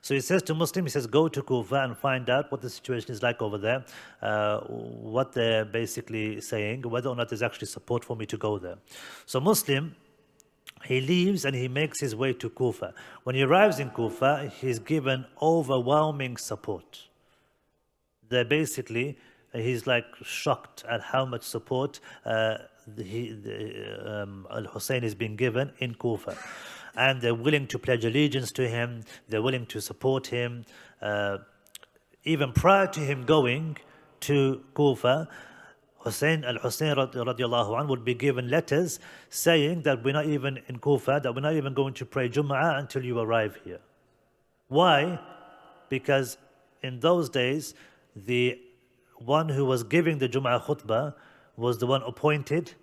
So he says to Muslim, he says, go to Kufa and find out what the situation is like over there, what they're basically saying, whether or not there's actually support for me to go there. So Muslim, he leaves and he makes his way to Kufa. When he arrives in Kufa, he's given overwhelming support. They're basically, he's like shocked at how much support Al-Husayn is being given in Kufa. And they're willing to pledge allegiance to him, they're willing to support him. Even prior to him going to Kufa, Al-Husayn radiallahu anhu would be given letters saying that we're not even in Kufa, that we're not even going to pray Jumu'ah until you arrive here. Why? Because in those days, the one who was giving the Jumu'ah khutbah was the one appointed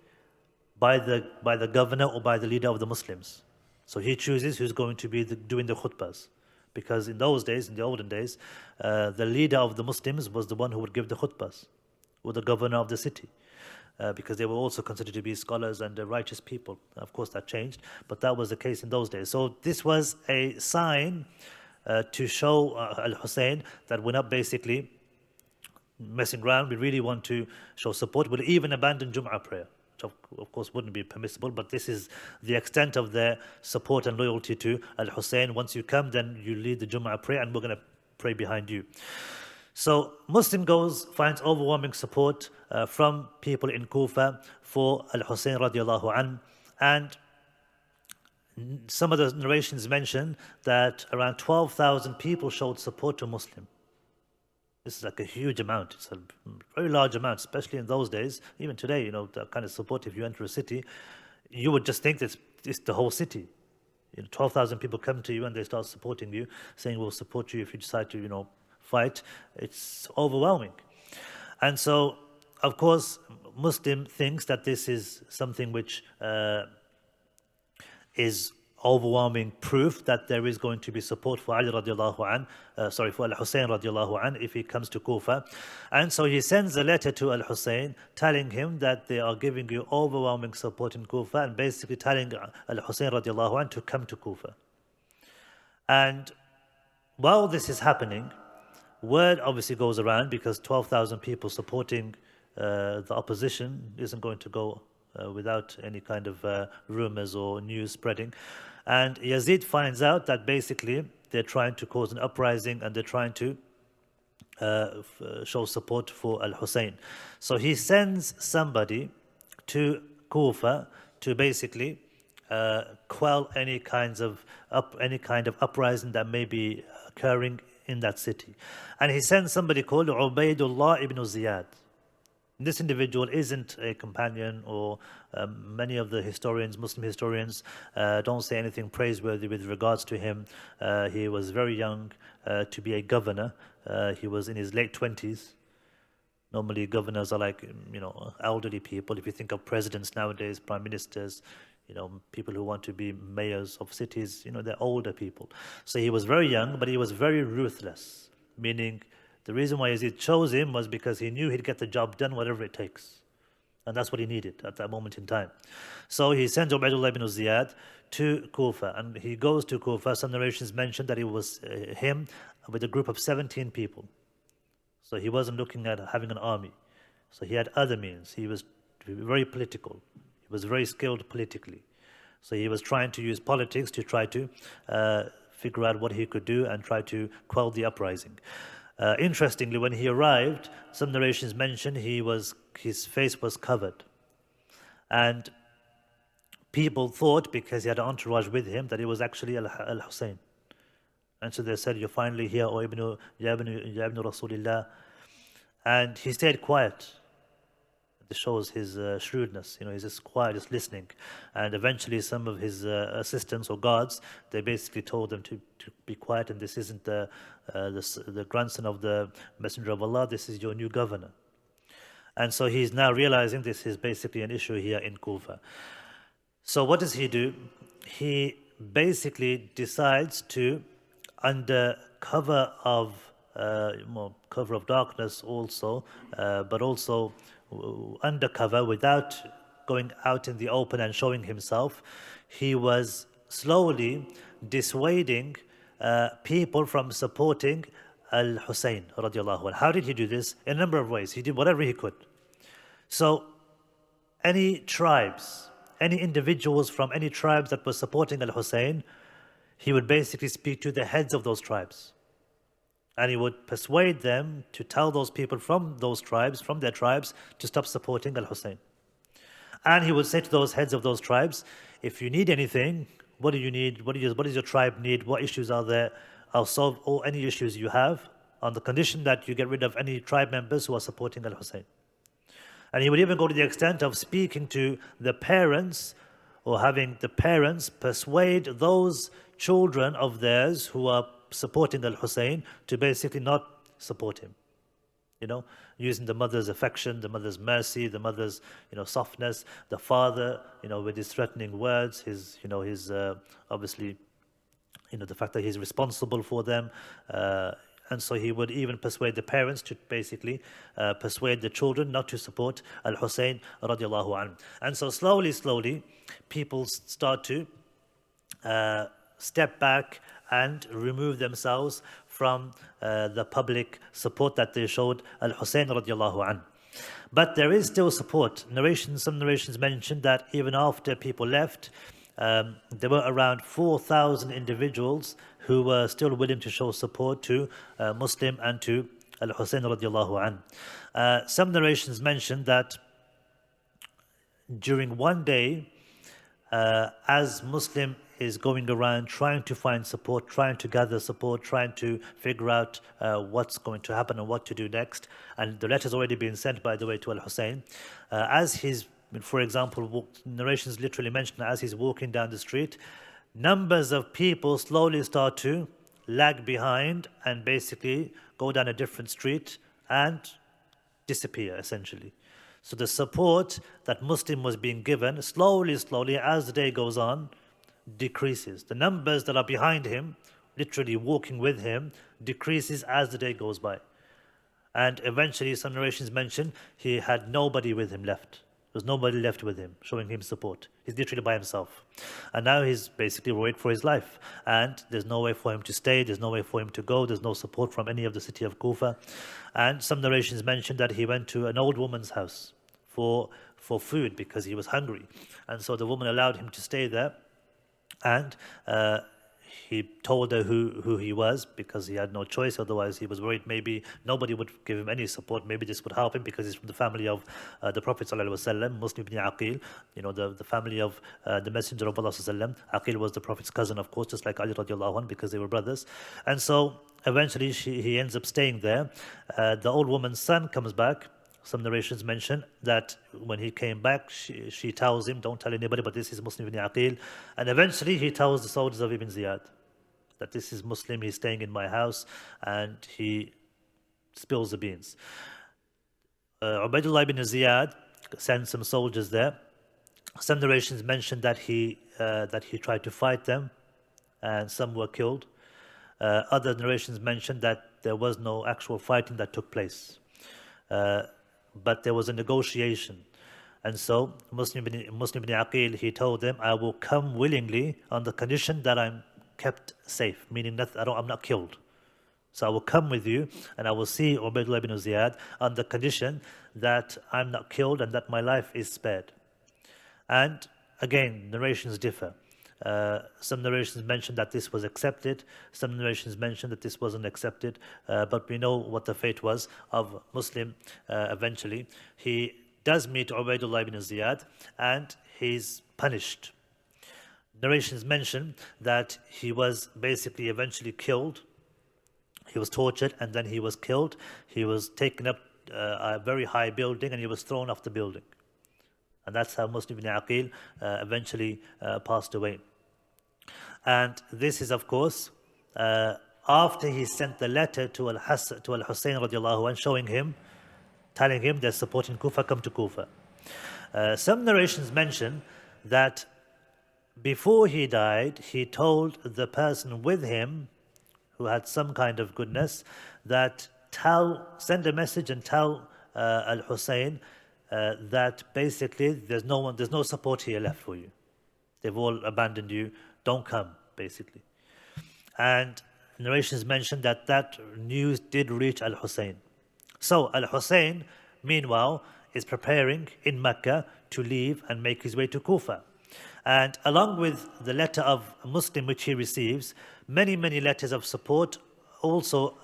by the governor or by the leader of the Muslims. So he chooses who's going to be doing the khutbahs. Because in those days, in the olden days, the leader of the Muslims was the one who would give the khutbahs, or the governor of the city. Because they were also considered to be scholars and righteous people. Of course that changed, but that was the case in those days. So this was a sign to show Al-Husayn that we're not basically messing around. We really want to show support. We'll even abandon Jum'ah prayer, which of course wouldn't be permissible, but this is the extent of their support and loyalty to Al-Husayn. Once you come, then you lead the Jum'ah prayer and we're going to pray behind you. So Muslim goes, finds overwhelming support from people in Kufa for Al-Husayn radiallahu anhu. And some of the narrations mention that around 12,000 people showed support to Muslim. This is like a huge amount. It's a very large amount, especially in those days. Even today, you know, that kind of support, if you enter a city, you would just think that it's the whole city. 12,000 people come to you and they start supporting you, saying we'll support you if you decide to, fight. It's overwhelming. And so, of course, Muslim thinks that this is something which is overwhelming proof that there is going to be support for Ali radiallahu an, for Al-Husayn radiallahu an if he comes to Kufa. And so he sends a letter to Al-Husayn telling him that they are giving you overwhelming support in Kufa, and basically telling Al-Husayn radiallahu an to come to Kufa. And while this is happening, word obviously goes around, because 12,000 people supporting the opposition isn't going to go without any kind of rumors or news spreading. And Yazid finds out that basically they're trying to cause an uprising and they're trying to show support for Al-Husayn. So he sends somebody to Kufa to basically quell any kind of uprising that may be occurring in that city. And he sends somebody called Ubaydullah ibn Ziyad. This individual isn't a companion, or many of the historians, Muslim historians, don't say anything praiseworthy with regards to him. He was very young to be a governor. He was in his late 20s. Normally governors are like, elderly people. If you think of presidents nowadays, prime ministers, people who want to be mayors of cities, they're older people. So he was very young, but he was very ruthless, meaning the reason why Yazid chose him was because he knew he'd get the job done, whatever it takes. And that's what he needed at that moment in time. So he sends Ubaydullah ibn Ziyad to Kufa, and he goes to Kufa. Some narrations mention that it was him with a group of 17 people. So he wasn't looking at having an army. So he had other means. He was very political. He was very skilled politically. So he was trying to use politics to try to figure out what he could do and try to quell the uprising. Interestingly, when he arrived, some narrations mention his face was covered. And people thought, because he had an entourage with him, that it was actually Al-Husayn. And so they said, "You're finally here, O Ya ibn Rasulillah." And he stayed quiet. This shows his shrewdness. He's just quiet, just listening. And eventually some of his assistants or guards, they basically told them to be quiet, and this isn't the grandson of the Messenger of Allah, this is your new governor. And so he's now realizing this is basically an issue here in Kufa. So what does he do? He basically decides to, under cover of darkness also, but also undercover, without going out in the open and showing himself, he was slowly dissuading people from supporting Al-Husayn radiallahu anhu. How did he do this? In a number of ways. He did whatever he could. So any tribes, any individuals from any tribes that were supporting Al-Husayn, he would basically speak to the heads of those tribes. And he would persuade them to tell those people from those tribes, from their tribes, to stop supporting Al-Husayn. And he would say to those heads of those tribes, if you need anything, what do you need? What does your tribe need? What issues are there? I'll solve all any issues you have on the condition that you get rid of any tribe members who are supporting Al-Husayn. And he would even go to the extent of speaking to the parents, or having the parents persuade those children of theirs who are supporting Al-Husayn to basically not support him. You know, using the mother's affection, the mother's mercy, the mother's, softness, the father, with his threatening words, his obviously, the fact that he's responsible for them. And so he would even persuade the parents to basically persuade the children not to support Al-Husayn radiallahu anhu. And so slowly, people start to step back and remove themselves from the public support that they showed Al-Husayn radiallahu anhu. But there is still support. Some narrations mention that even after people left, there were around 4,000 individuals who were still willing to show support to Muslim and to Al-Husayn radiallahu anhu. Some narrations mention that during one day, as Muslim is going around trying to find support, trying to gather support, trying to figure out what's going to happen and what to do next. And the letter's already been sent, by the way, to Al-Husayn. For example, narrations literally mention as he's walking down the street, numbers of people slowly start to lag behind and basically go down a different street and disappear, essentially. So the support that Muslim was being given, slowly, as the day goes on, decreases. The numbers that are behind him, literally walking with him, decreases as the day goes by. And eventually, some narrations mention he had nobody with him left. There was nobody left with him, showing him support. He's literally by himself. And now he's basically worried for his life. And there's no way for him to stay, there's no way for him to go, there's no support from any of the city of Kufa. And some narrations mention that he went to an old woman's house for food because he was hungry. And so the woman allowed him to stay there. And he told her who he was because he had no choice. Otherwise, he was worried maybe nobody would give him any support. Maybe this would help him because he's from the family of the Prophet ﷺ, Muslim ibn Aqeel, the family of the Messenger of Allah ﷺ. Aqeel was the Prophet's cousin, of course, just like Ali radiallahu anh, because they were brothers. And so eventually he ends up staying there. The old woman's son comes back. Some narrations mention that when he came back, she tells him, don't tell anybody, but this is Muslim ibn Aqeel. And eventually he tells the soldiers of Ibn Ziyad that this is Muslim, he's staying in my house, and he spills the beans. Ubaidullah ibn Ziyad sends some soldiers there. Some narrations mention that he tried to fight them, and some were killed. Other narrations mention that there was no actual fighting that took place. But there was a negotiation. And so Muslim ibn Aqeel, he told them, I will come willingly on the condition that I'm kept safe, meaning that I'm not killed. So I will come with you and I will see Ubaidullah ibn Ziyad on the condition that I'm not killed and that my life is spared. And again, narrations differ. Some narrations mention that this was accepted. Some narrations mention that this wasn't accepted. But we know what the fate was of Muslim eventually. He does meet Ubaidullah ibn Ziyad and he's punished. Narrations mention that he was basically eventually killed. He was tortured and then he was killed. He was taken up a very high building and he was thrown off the building. And that's how Muslim ibn Aqeel eventually passed away. And this is, of course, after he sent the letter to Al-Husayn radiallahu anh, showing him, telling him there's support in Kufa, come to Kufa. Some narrations mention that before he died, he told the person with him, who had some kind of goodness, that send a message and tell Al-Husayn that basically there's no support here left for you. They've all abandoned you. Don't come, basically. And narrations mention that that news did reach Al-Husayn. So Al-Husayn, meanwhile, is preparing in Mecca to leave and make his way to Kufa. And along with the letter of Muslim which he receives, many letters of support also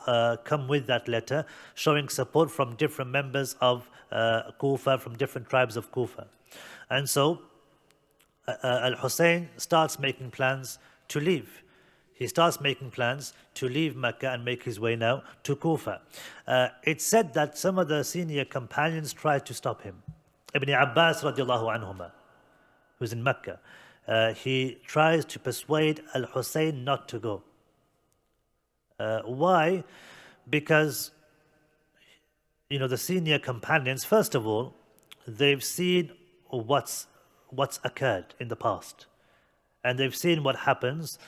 come with that letter, showing support from different members of Kufa, from different tribes of Kufa. And so Al-Husayn starts making plans to leave. He starts making plans to leave Mecca and make his way now to Kufa. It's said that some of the senior companions tried to stop him. Ibn Abbas radiallahu anhuma, who's in Mecca, he tries to persuade Al-Husayn not to go. Why? Because, the senior companions, first of all, they've seen what's occurred in the past. And they've seen what happens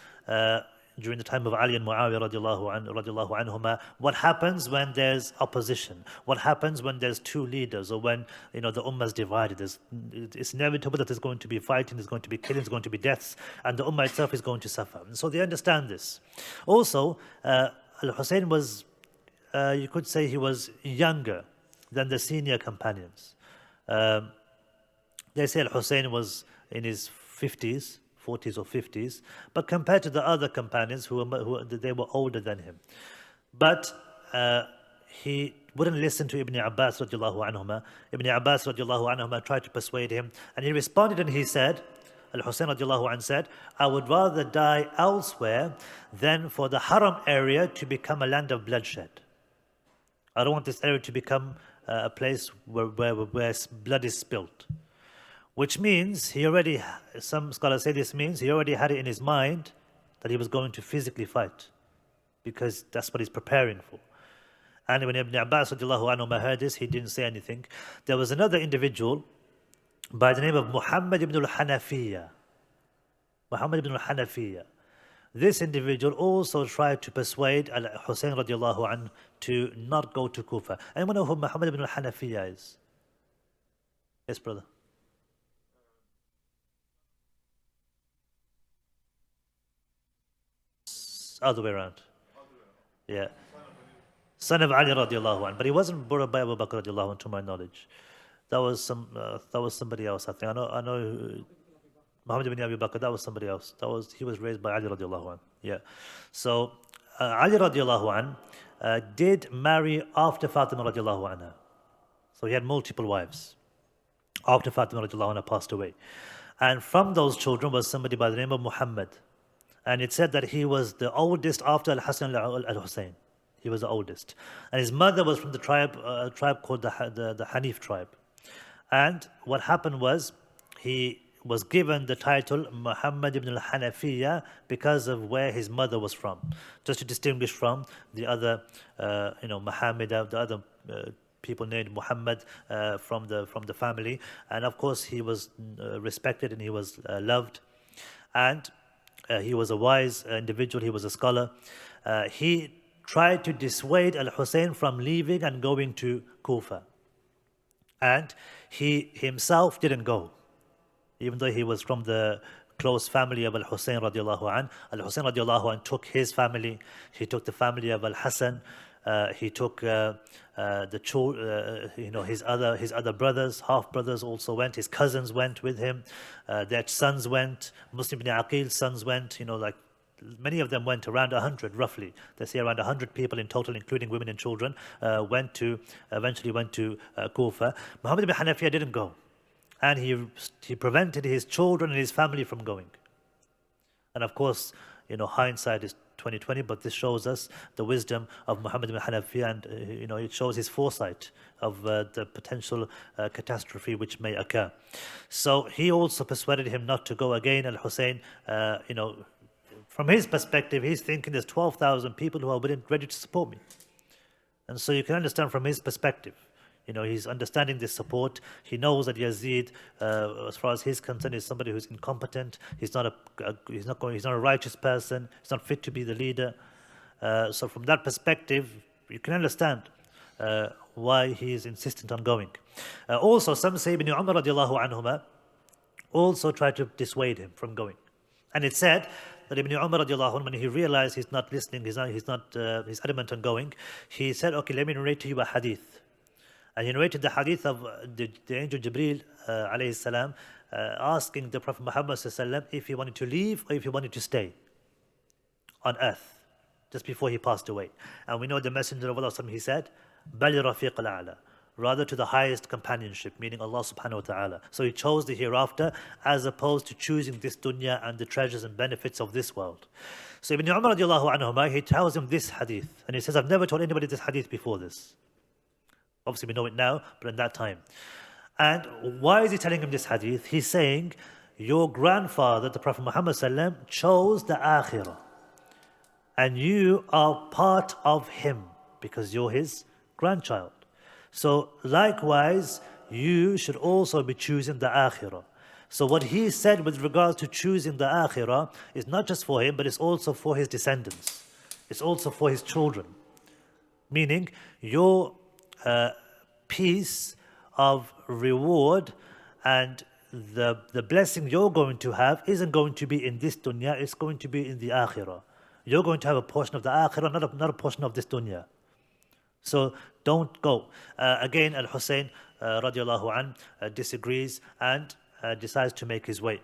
during the time of Ali and Muawiyah radiallahu anhuma, what happens when there's opposition, what happens when there's two leaders, or when the ummah is divided. It's inevitable that there's going to be fighting, there's going to be killing, there's going to be deaths, and the ummah itself is going to suffer. And so they understand this. Also, Al-Husayn was, you could say he was younger than the senior companions. They say Al-Husayn was in his 40s or 50s, but compared to the other companions they were older than him. But he wouldn't listen to Ibn Abbas radiallahu anhuma. Ibn Abbas radiallahu anhuma tried to persuade him, and he responded and he said, Al-Husayn radiallahu anh said, I would rather die elsewhere than for the Haram area to become a land of bloodshed. I don't want this area to become a place where blood is spilled. Which means some scholars say this means he already had it in his mind that he was going to physically fight, because that's what he's preparing for. And when Ibn Abbas radiallahu anhu heard this, he didn't say anything. There was another individual by the name of Muhammad ibn al-Hanafiya. Muhammad ibn al-Hanafiya. This individual also tried to persuade Al-Husayn radiallahu anhu to not go to Kufa. Anyone know who Muhammad ibn al-Hanafiya is? Yes, brother. Other way around. Yeah. Son of Ali radiallahu anhu. But he wasn't born by Abu Bakr radiallahu anhu, to my knowledge. That was somebody else, I think. I know Muhammad ibn Abi Bakr, that was somebody else. He was raised by Ali radiallahu anhu. Yeah. So Ali radiallahu anhu did marry after Fatima radiallahu anha. So he had multiple wives after Fatima radiallahu anha passed away. And from those children was somebody by the name of Muhammad. And it said that he was the oldest after Al-Hasan al-Husayn. He was the oldest. And his mother was from the tribe called the Hanif tribe. And what happened was, he was given the title Muhammad ibn al-Hanafiya because of where his mother was from. Just to distinguish from the other, Muhammad, the other people named Muhammad from the family. And of course, he was respected and he was loved. And he was a wise individual, he was a scholar. He tried to dissuade Al-Husayn from leaving and going to Kufa. And he himself didn't go, even though he was from the close family of Al-Husayn radiallahu anh. Al-Husayn radiallahu anh took his family, he took the family of Al-Hasan, he took his other brothers, half brothers also went. His cousins went with him. Their sons went. Muslim ibn Aqeel's sons went. Many of them went, around 100 roughly. They say around 100 people in total, including women and children, eventually went to Kufa. Muhammad ibn Hanafiya didn't go, and he prevented his children and his family from going. And of course, hindsight is 2020, but this shows us the wisdom of Muhammad ibn Hanafiya, and it shows his foresight of the potential catastrophe which may occur. So he also persuaded him not to go again. Al-Husayn, from his perspective, he's thinking there's 12,000 people who are ready to support me. And so you can understand from his perspective. He's understanding this support. He knows that Yazid, as far as he's concerned, is somebody who's incompetent. He's not a righteous person. He's not fit to be the leader. So from that perspective, you can understand why he is insistent on going. Also, some say Ibn Umar radiallahu anhuma also tried to dissuade him from going. And it said that Ibn Umar radiallahu anhu, when he realized he's not listening, he's adamant on going, he said, okay, let me narrate to you a hadith. And he narrated the hadith of the angel Jibreel alayhi salam asking the Prophet Muhammad sallam if he wanted to leave or if he wanted to stay on earth just before he passed away. And we know the Messenger of Allah, he said, Bali Rafiq al-A'la, rather to the highest companionship, meaning Allah subhanahu wa ta'ala. So he chose the hereafter as opposed to choosing this dunya and the treasures and benefits of this world. So Ibn Umar radiallahu anhu, he tells him this hadith. And he says, I've never told anybody this hadith before this. Obviously we know it now, but in that time. And why is he telling him this hadith? He's saying, your grandfather, the Prophet Muhammad sallam, chose the akhirah. And you are part of him because you're his grandchild. So likewise, you should also be choosing the akhirah. So what he said with regards to choosing the akhirah is not just for him, but it's also for his descendants. It's also for his children. Meaning, your piece of reward and the blessing you're going to have isn't going to be in this dunya, it's going to be in the akhirah. You're going to have a portion of the akhirah, not a portion of this dunya. So don't go. Again, Al-Husayn radiallahu an disagrees and decides to make his way.